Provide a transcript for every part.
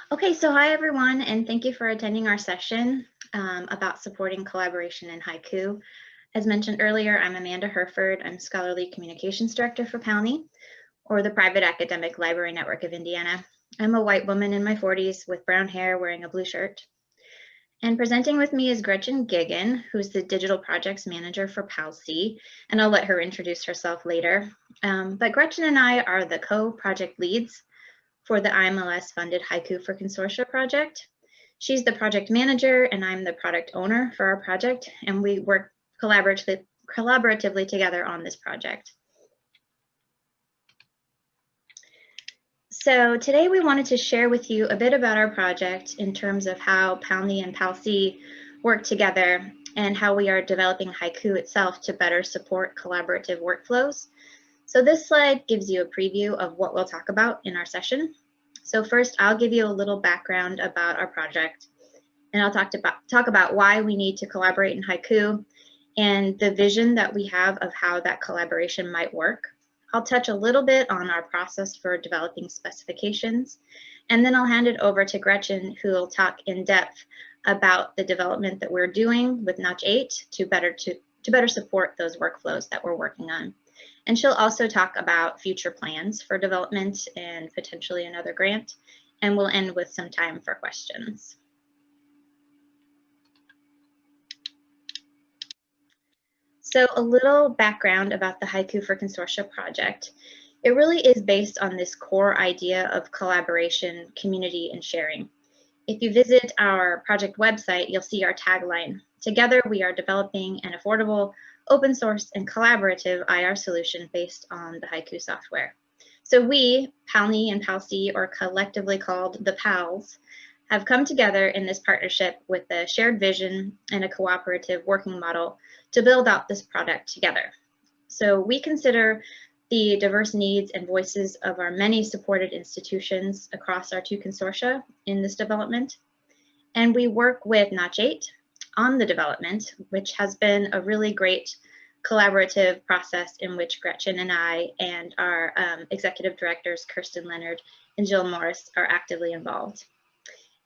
Okay, so hi everyone, and thank you for attending our session about supporting collaboration in Hyku. As mentioned earlier, I'm Amanda Hurford. I'm Scholarly Communications Director for PALNI, or the Private Academic Library Network of Indiana. I'm a white woman in my 40s with brown hair wearing a blue shirt. And presenting with me is Gretchen Gueguen, who's the Digital Projects Manager for PALCI, and I'll let her introduce herself later. But Gretchen and I are the co-project leads for the IMLS-funded Hyku for Consortia project. She's the project manager and I'm the product owner for our project, and we work collaboratively together on this project. So today we wanted to share with you a bit about our project in terms of how PALNI and PALCI work together and how we are developing Hyku itself to better support collaborative workflows. So this slide gives you a preview of what we'll talk about in our session. So first, I'll give you a little background about our project, and I'll talk about why we need to collaborate in Hyku and the vision that we have of how that collaboration might work. I'll touch a little bit on our process for developing specifications, and then I'll hand it over to Gretchen, who will talk in depth about the development that we're doing with Notch 8 to better support those workflows that we're working on. And she'll also talk about future plans for development and potentially another grant, and we'll end with some time for questions. So a little background about the Hyku for Consortia project. It really is based on this core idea of collaboration, community, and sharing. If you visit our project website, you'll see our tagline. Together, we are developing an affordable, open source, and collaborative IR solution based on the Hyku software. So we, PALNI and PALCI, or collectively called the PALs, have come together in this partnership with a shared vision and a cooperative working model to build out this product together. So we consider the diverse needs and voices of our many supported institutions across our two consortia in this development. And we work with Notch 8 on the development, which has been a really great collaborative process in which Gretchen and I and our executive directors, Kirsten Leonard and Jill Morris, are actively involved.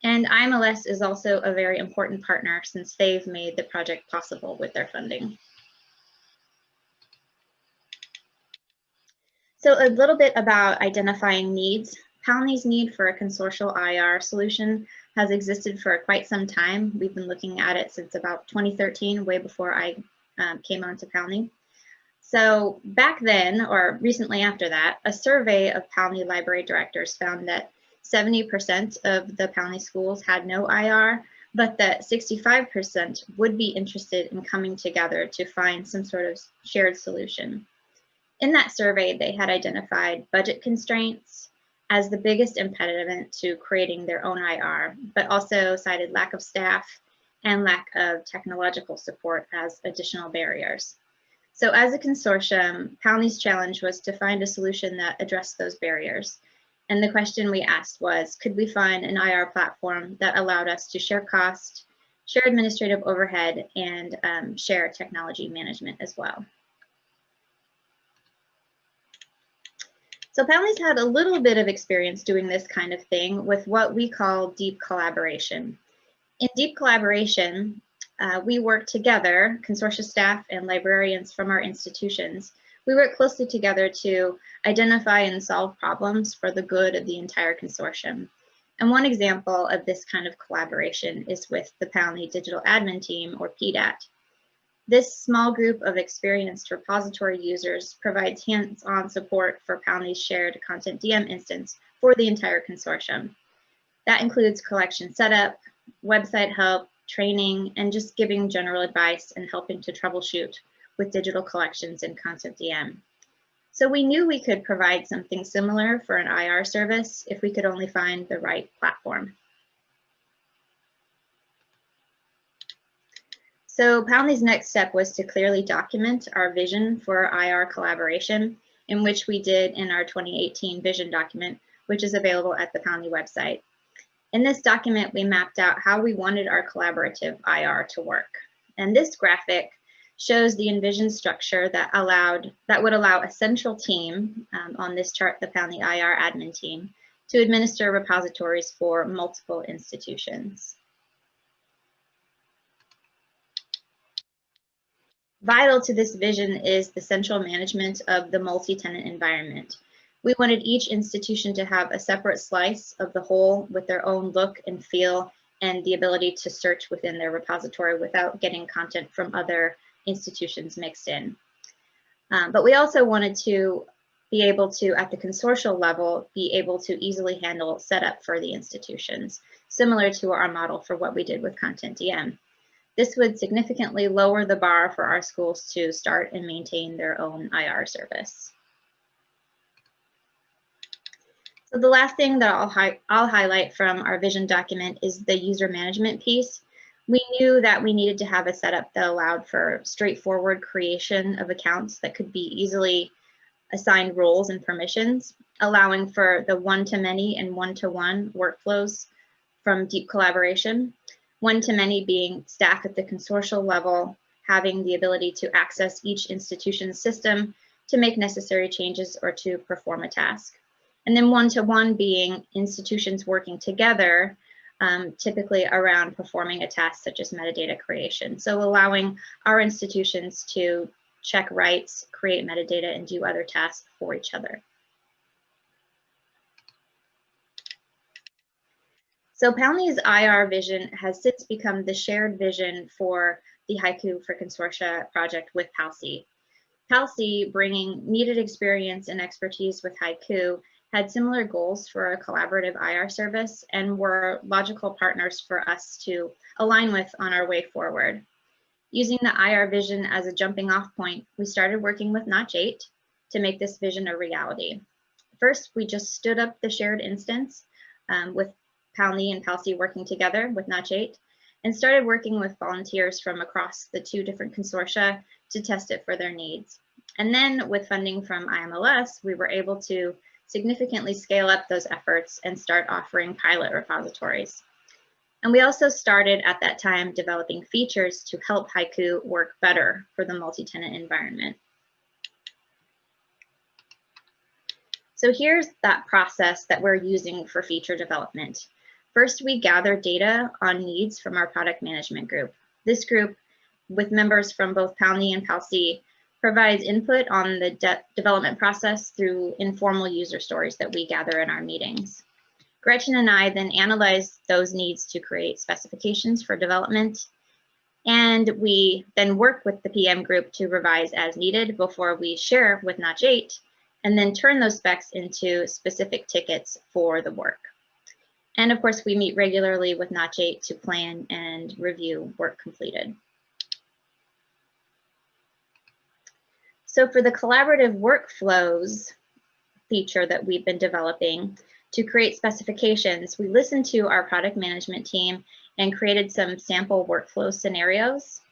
And IMLS is also a very important partner since they've made the project possible with their funding. So a little bit about identifying needs. PALNI's need for a consortial IR solution has existed for quite some time. We've been looking at it since about 2013, way before I came on to PALNI. So back then, or recently after that, a survey of PALNI library directors found that 70% of the PALNI schools had no IR, but that 65% would be interested in coming together to find some sort of shared solution. In that survey, they had identified budget constraints as the biggest impediment to creating their own IR, but also cited lack of staff and lack of technological support as additional barriers. So as a consortium, PALNI's challenge was to find a solution that addressed those barriers. And the question we asked was, could we find an IR platform that allowed us to share cost, share administrative overhead, and share technology management as well? So PALNI's had a little bit of experience doing this kind of thing with what we call deep collaboration. In deep collaboration, we work together, consortia staff and librarians from our institutions. We work closely together to identify and solve problems for the good of the entire consortium. And one example of this kind of collaboration is with the PALNI Digital Admin Team, or PDAT. This small group of experienced repository users provides hands-on support for PALNI's shared content DM instance for the entire consortium. That includes collection setup, website help, training, and just giving general advice and helping to troubleshoot with digital collections and content DM. So we knew we could provide something similar for an IR service if we could only find the right platform. So PALNI's next step was to clearly document our vision for IR collaboration, in which we did in our 2018 vision document, which is available at the PALNI website. In this document, we mapped out how we wanted our collaborative IR to work. And this graphic shows the envisioned structure that would allow a central team, on this chart, the PALNI IR admin team, to administer repositories for multiple institutions. Vital to this vision is the central management of the multi-tenant environment. We wanted each institution to have a separate slice of the whole with their own look and feel and the ability to search within their repository without getting content from other institutions mixed in. But we also wanted to be able to, at the consortial level, be able to easily handle setup for the institutions, similar to our model for what we did with Content DM. This would significantly lower the bar for our schools to start and maintain their own IR service. So the last thing that I'll highlight from our vision document is the user management piece. We knew that we needed to have a setup that allowed for straightforward creation of accounts that could be easily assigned roles and permissions, allowing for the one-to-many and one-to-one workflows from deep collaboration. One-to-many being staff at the consortial level, having the ability to access each institution's system to make necessary changes or to perform a task. And then one-to-one being institutions working together, typically around performing a task such as metadata creation. So allowing our institutions to check rights, create metadata, and do other tasks for each other. So PALNI's IR vision has since become the shared vision for the Hyku for Consortia project with PALCI. PALCI, bringing needed experience and expertise with Hyku, had similar goals for a collaborative IR service and were logical partners for us to align with on our way forward. Using the IR vision as a jumping off point, we started working with Notch 8 to make this vision a reality. First, we just stood up the shared instance with PALNI and PALCI working together with Notch 8 and started working with volunteers from across the two different consortia to test it for their needs. And then with funding from IMLS, we were able to significantly scale up those efforts and start offering pilot repositories. And we also started at that time developing features to help Hyku work better for the multi-tenant environment. So here's that process that we're using for feature development. First, we gather data on needs from our product management group. This group, with members from both PALNI and PALCI, provides input on the development process through informal user stories that we gather in our meetings. Gretchen and I then analyze those needs to create specifications for development, and we then work with the PM group to revise as needed before we share with Notch 8, and then turn those specs into specific tickets for the work. And of course, we meet regularly with Notch 8 to plan and review work completed. So for the collaborative workflows feature that we've been developing to create specifications, we listened to our product management team and created some sample workflow scenarios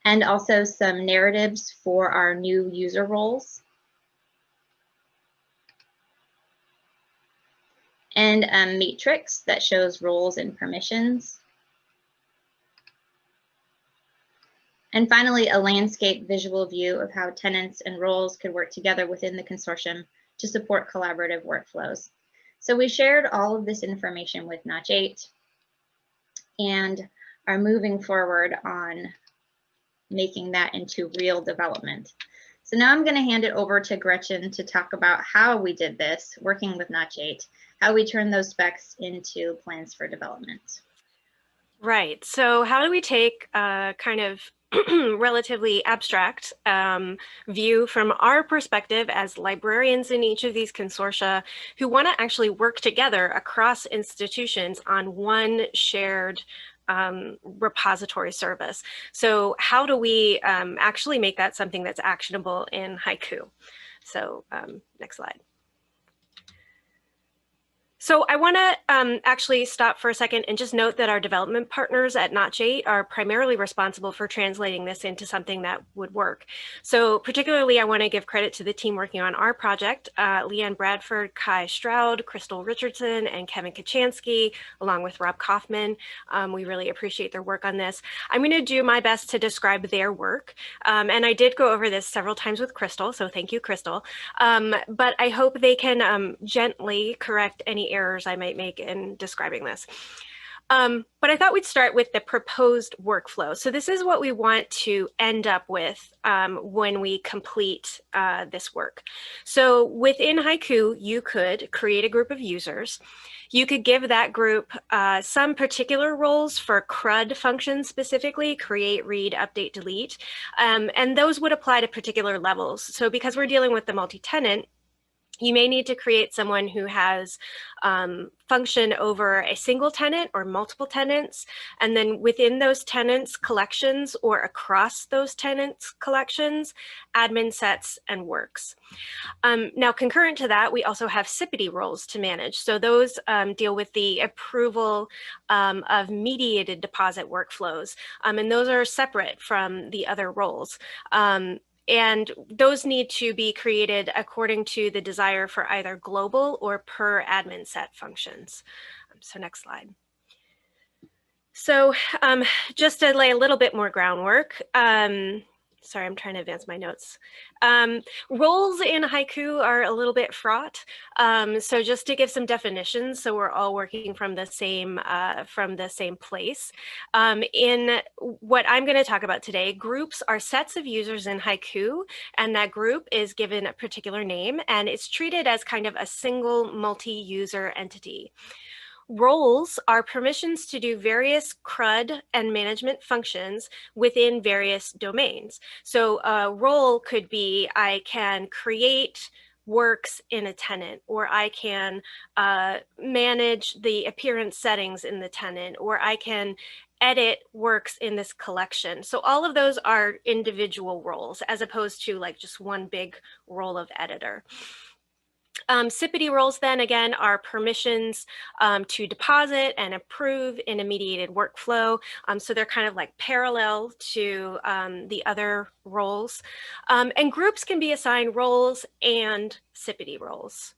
and also some narratives for our new user roles and a matrix that shows roles and permissions. And finally, a landscape visual view of how tenants and roles could work together within the consortium to support collaborative workflows. So we shared all of this information with Notch 8 and are moving forward on making that into real development. So now I'm going to hand it over to Gretchen to talk about how we did this, working with Notch 8, how we turn those specs into plans for development. Right. So how do we take kind of relatively abstract view from our perspective as librarians in each of these consortia who want to actually work together across institutions on one shared repository service. So how do we actually make that something that's actionable in Hyku? So next slide. So I want to actually stop for a second and just note that our development partners at Notch8 are primarily responsible for translating this into something that would work. So particularly, I want to give credit to the team working on our project, Leanne Bradford, Kai Stroud, Crystal Richardson, and Kevin Kachansky, along with Rob Kaufman. We really appreciate their work on this. I'm going to do my best to describe their work. And I did go over this several times with Crystal, so thank you, Crystal. But I hope they can gently correct any errors I might make in describing this. But I thought we'd start with the proposed workflow. So this is what we want to end up with when we complete this work. So within Hyku, you could create a group of users. You could give that group some particular roles for CRUD functions specifically, create, read, update, delete. And those would apply to particular levels. So because we're dealing with the multi-tenant, you may need to create someone who has function over a single tenant or multiple tenants, and then within those tenants collections or across those tenants collections, admin sets and works. Now, concurrent to that, we also have sipity roles to manage. So those deal with the approval of mediated deposit workflows, and those are separate from the other roles. And those need to be created according to the desire for either global or per admin set functions. So next slide. So just to lay a little bit more groundwork, sorry, I'm trying to advance my notes. Roles in Hyku are a little bit fraught. So just to give some definitions, so we're all working from the same place. In what I'm going to talk about today, groups are sets of users in Hyku, and that group is given a particular name, and it's treated as kind of a single multi-user entity. Roles are permissions to do various CRUD and management functions within various domains. So a role could be, I can create works in a tenant, or I can manage the appearance settings in the tenant, or I can edit works in this collection. So all of those are individual roles as opposed to like just one big role of editor. Sipity roles then again are permissions to deposit and approve in a mediated workflow. So they're kind of like parallel to the other roles. And groups can be assigned roles and sipity roles.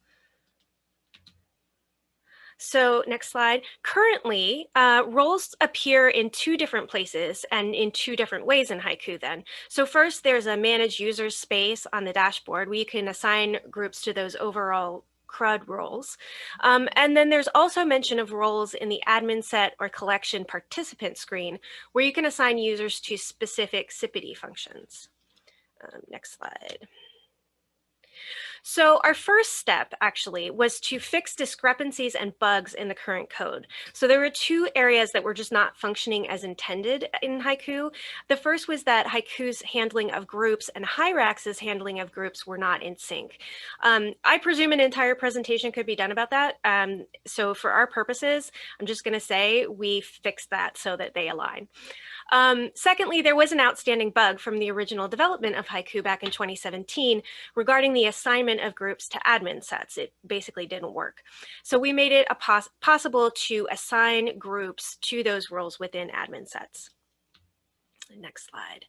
So next slide. Currently, roles appear in two different places and in two different ways in Hyku then. So first, there's a manage users space on the dashboard where you can assign groups to those overall CRUD roles. And then there's also mention of roles in the admin set or collection participant screen where you can assign users to specific sipity functions. Next slide. So our first step actually was to fix discrepancies and bugs in the current code. So there were two areas that were just not functioning as intended in Hyku. The first was that Hyku's handling of groups and Hyrax's handling of groups were not in sync. I presume an entire presentation could be done about that. So for our purposes, I'm just going to say we fixed that so that they align. Secondly, there was an outstanding bug from the original development of Hyku back in 2017 regarding the assignment of groups to admin sets. It basically didn't work. So we made it possible to assign groups to those roles within admin sets. Next slide.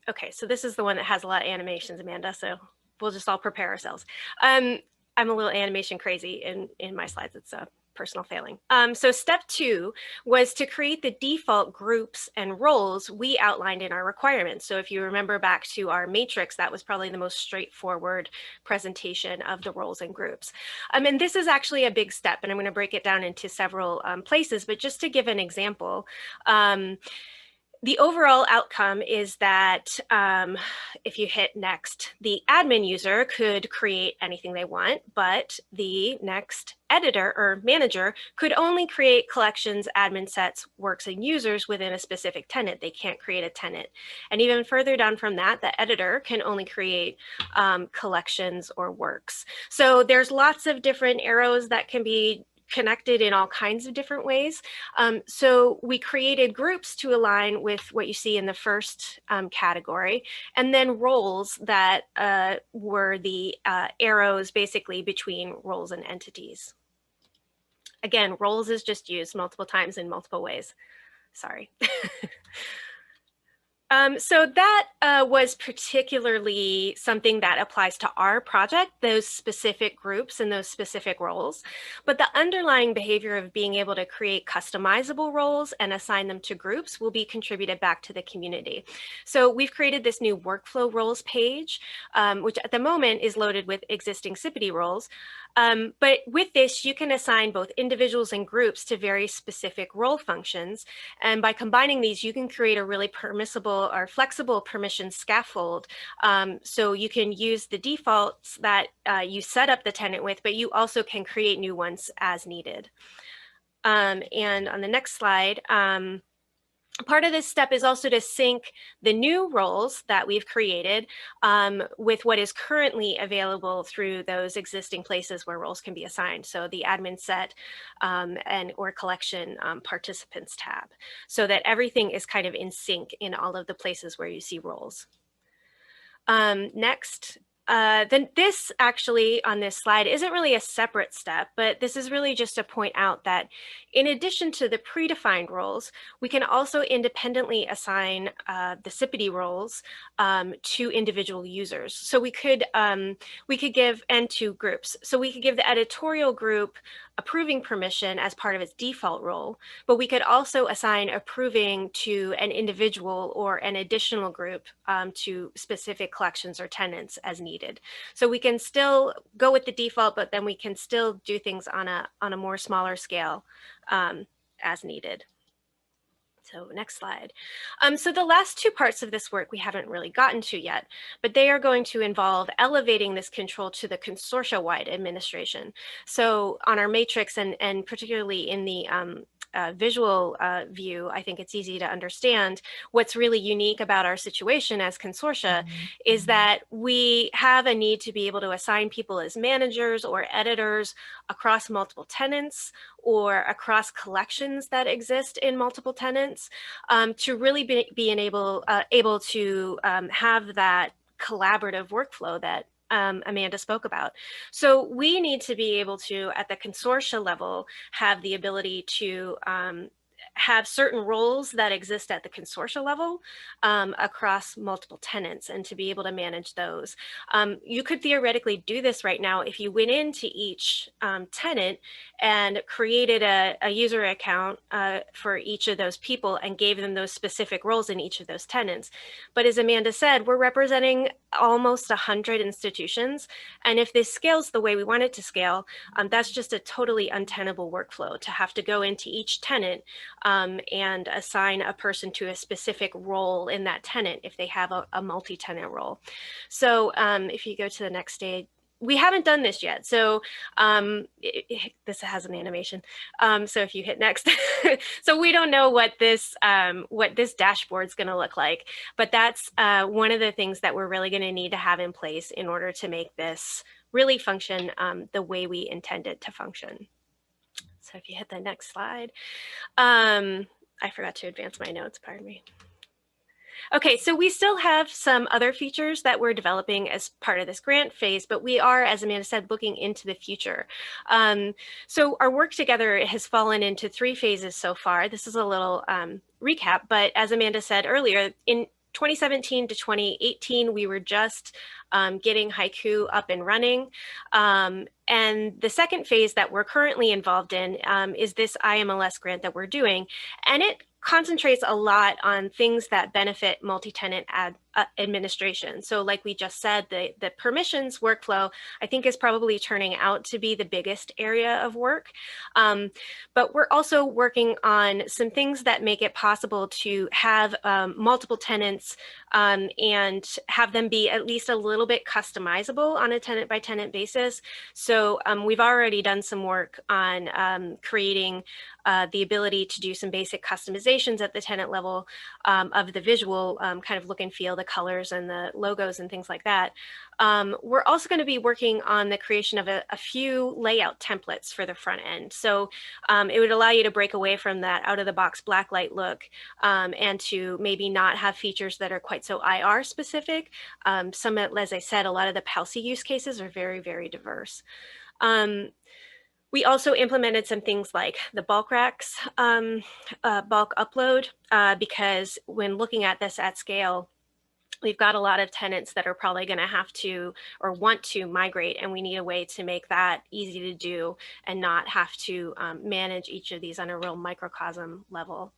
Okay, so this is the one that has a lot of animations, Amanda, so we'll just all prepare ourselves. I'm a little animation crazy in my slides. It's a personal failing. So step 2 was to create the default groups and roles we outlined in our requirements. So if you remember back to our matrix, that was probably the most straightforward presentation of the roles and groups. And this is actually a big step, and I'm going to break it down into several places, but just to give an example, the overall outcome is that if you hit next, the admin user could create anything they want, but the next editor or manager could only create collections, admin sets, works, and users within a specific tenant. They can't create a tenant. And even further down from that, the editor can only create collections or works. So there's lots of different arrows that can be connected in all kinds of different ways. So we created groups to align with what you see in the first category, and then roles that were the arrows basically between roles and entities. Again, roles is just used multiple times in multiple ways. Sorry. So that was particularly something that applies to our project, those specific groups and those specific roles. But the underlying behavior of being able to create customizable roles and assign them to groups will be contributed back to the community. So we've created this new workflow roles page, which at the moment is loaded with existing sipity roles. But with this, you can assign both individuals and groups to very specific role functions. And by combining these, you can create a really permissible or flexible permission scaffold. So you can use the defaults that you set up the tenant with, but you also can create new ones as needed. And on the next slide, part of this step is also to sync the new roles that we've created with what is currently available through those existing places where roles can be assigned. So the admin set and or collection participants tab, so that everything is kind of in sync in all of the places where you see roles. Next. Then this actually on this slide isn't really a separate step, but this is really just to point out that in addition to the predefined roles, we can also independently assign the sipity roles to individual users. So we could give, and to groups. So we could give the editorial group approving permission as part of its default role, but we could also assign approving to an individual or an additional group to specific collections or tenants as needed. So we can still go with the default, but then we can still do things on a more smaller scale as needed. So next slide. So the last two parts of this work we haven't really gotten to yet, but they are going to involve elevating this control to the consortia-wide administration. So on our matrix, and particularly in the visual view, I think it's easy to understand what's really unique about our situation as consortia is that we have a need to be able to assign people as managers or editors across multiple tenants or across collections that exist in multiple tenants to really be able to have that collaborative workflow that Amanda spoke about. So we need to be able to, at the consortia level, have the ability to have certain roles that exist at the consortia level across multiple tenants and to be able to manage those. You could theoretically do this right now if you went into each tenant and created a user account for each of those people and gave them those specific roles in each of those tenants. But as Amanda said, we're representing almost 100 institutions. And if this scales the way we want it to scale, that's just a totally untenable workflow to have to go into each tenant and assign a person to a specific role in that tenant if they have a multi-tenant role. So if you go to the next stage, we haven't done this yet. So this has an animation. So if you hit next, so we don't know what this dashboard is going to look like, but that's one of the things that we're really going to need to have in place in order to make this really function the way we intend it to function. So if you hit the next slide, I forgot to advance my notes, pardon me. Okay, so we still have some other features that we're developing as part of this grant phase, but we are, as Amanda said, looking into the future. So our work together has fallen into 3 phases so far. This is a little recap, but as Amanda said earlier, in 2017 to 2018, we were just getting Hyku up and running. And the second phase that we're currently involved in is this IMLS grant that we're doing. And it concentrates a lot on things that benefit multi-tenant administration. So like we just said, the permissions workflow, I think, is probably turning out to be the biggest area of work. But we're also working on some things that make it possible to have multiple tenants and have them be at least a little bit customizable on a tenant by tenant basis. So we've already done some work on creating the ability to do some basic customizations at the tenant level of the visual kind of look and feel, the colors and the logos and things like that. We're also going to be working on the creation of a few layout templates for the front end. So it would allow you to break away from that out-of-the-box blacklight look and to maybe not have features that are quite so IR specific. As I said, a lot of the PALCI use cases are very, very diverse. We also implemented some things like the bulk racks, bulk upload, because when looking at this at scale, we've got a lot of tenants that are probably going to have to or want to migrate, and we need a way to make that easy to do and not have to manage each of these on a real microcosm level.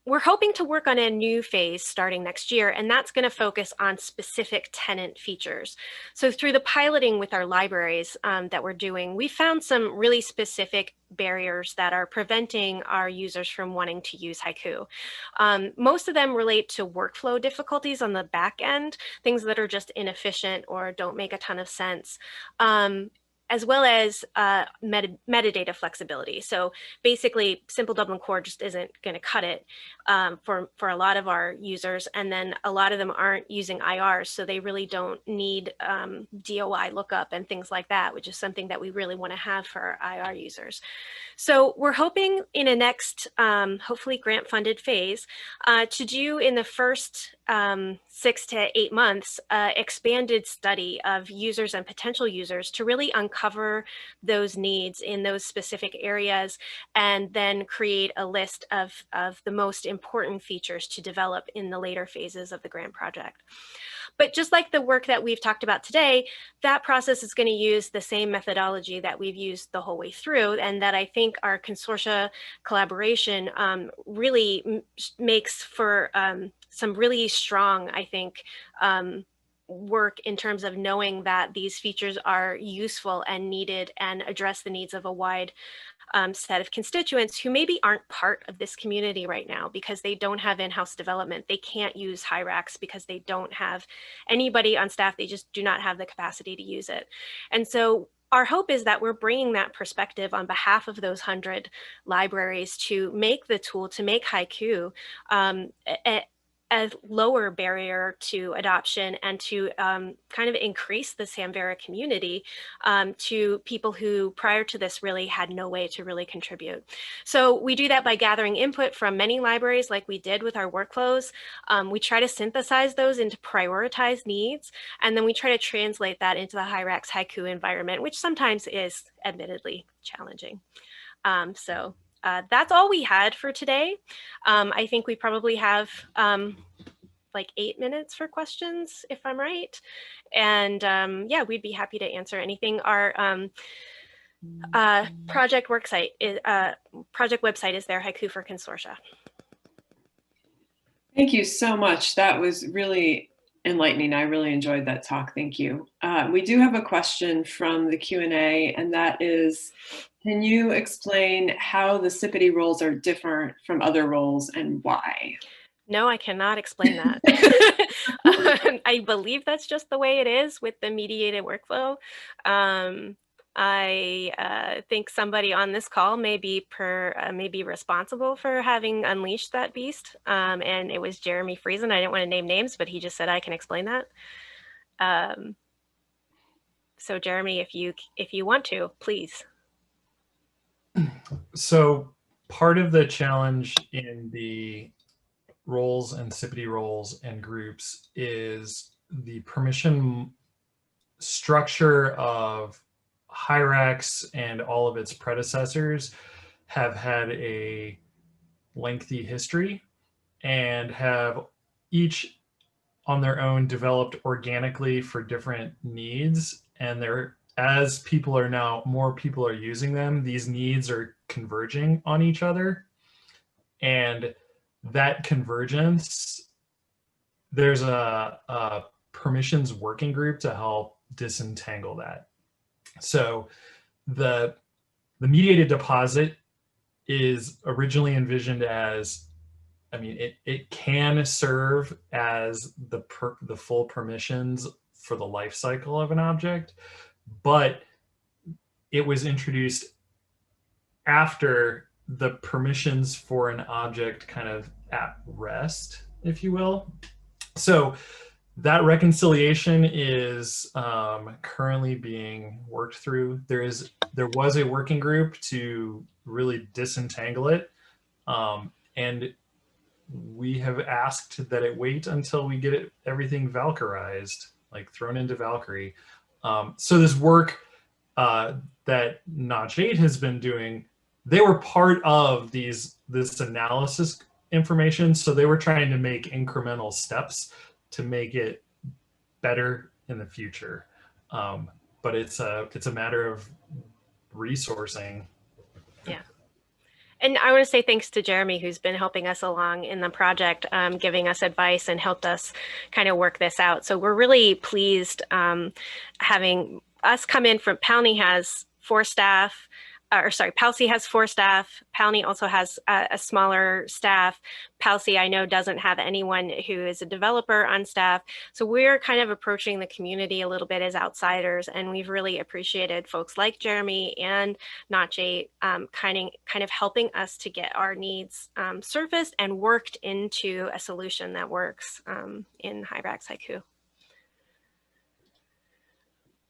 We're hoping to work on a new phase starting next year, and that's going to focus on specific tenant features. So through the piloting with our libraries that we're doing, we found some really specific barriers that are preventing our users from wanting to use Hyku. Most of them relate to workflow difficulties on the back end, things that are just inefficient or don't make a ton of sense. As well as metadata flexibility. So basically, simple Dublin core just isn't going to cut it for a lot of our users. And then a lot of them aren't using IRs, so they really don't need DOI lookup and things like that, which is something that we really want to have for our IR users. So we're hoping in a next, hopefully grant-funded phase, to do in the first 6 to 8 months, expanded study of users and potential users to really uncover those needs in those specific areas, and then create a list of the most important features to develop in the later phases of the grant project. But just like the work that we've talked about today, that process is going to use the same methodology that we've used the whole way through, and that I think our consortia collaboration really makes for some really strong, I think, work in terms of knowing that these features are useful and needed and address the needs of a wide set of constituents who maybe aren't part of this community right now because they don't have in-house development. They can't use Hyrax because they don't have anybody on staff. They just do not have the capacity to use it. And so our hope is that we're bringing that perspective on behalf of those 100 libraries to make the tool, to make Hyku a lower barrier to adoption and to kind of increase the Samvera community to people who prior to this really had no way to really contribute. So we do that by gathering input from many libraries like we did with our workflows. We try to synthesize those into prioritized needs, and then we try to translate that into the Hyrax Hyku environment, which sometimes is admittedly challenging. That's all we had for today. I think we probably have like 8 minutes for questions, if I'm right. And yeah, we'd be happy to answer anything. Our project website is there, Hyku for Consortia. Thank you so much. That was really enlightening. I really enjoyed that talk. Thank you. We do have a question from the Q&A, and that is, can you explain how the sipity roles are different from other roles and why? No, I cannot explain that. I believe that's just the way it is with the mediated workflow. I think somebody on this call may be responsible for having unleashed that beast, and it was Jeremy Friesen. I didn't want to name names, but he just said I can explain that. So Jeremy, if you want to, please. So part of the challenge in the roles and sipity roles and groups is the permission structure of Hyrax and all of its predecessors have had a lengthy history and have each on their own developed organically for different needs. And as people are now, more people are using them, these needs are converging on each other. And that convergence, there's a permissions working group to help disentangle that. So the mediated deposit is originally envisioned as, I mean, it can serve as the full permissions for the life cycle of an object, but it was introduced after the permissions for an object kind of at rest, if you will. So that reconciliation is currently being worked through. There was a working group to really disentangle it, and we have asked that it wait until we get everything Valkyrized, like thrown into Valkyrie. So this work that Notch 8 has been doing, they were part of this analysis information. So they were trying to make incremental steps to make it better in the future. But it's a matter of resourcing. Yeah. And I want to say thanks to Jeremy, who's been helping us along in the project, giving us advice and helped us kind of work this out. So we're really pleased having us come in from PALNI has 4 staff, PALCI has 4 staff. PALNI also has a smaller staff. PALCI, I know, doesn't have anyone who is a developer on staff. So we're kind of approaching the community a little bit as outsiders, and we've really appreciated folks like Jeremy and Notch 8 kind of helping us to get our needs surfaced and worked into a solution that works in Hyrax Hyku.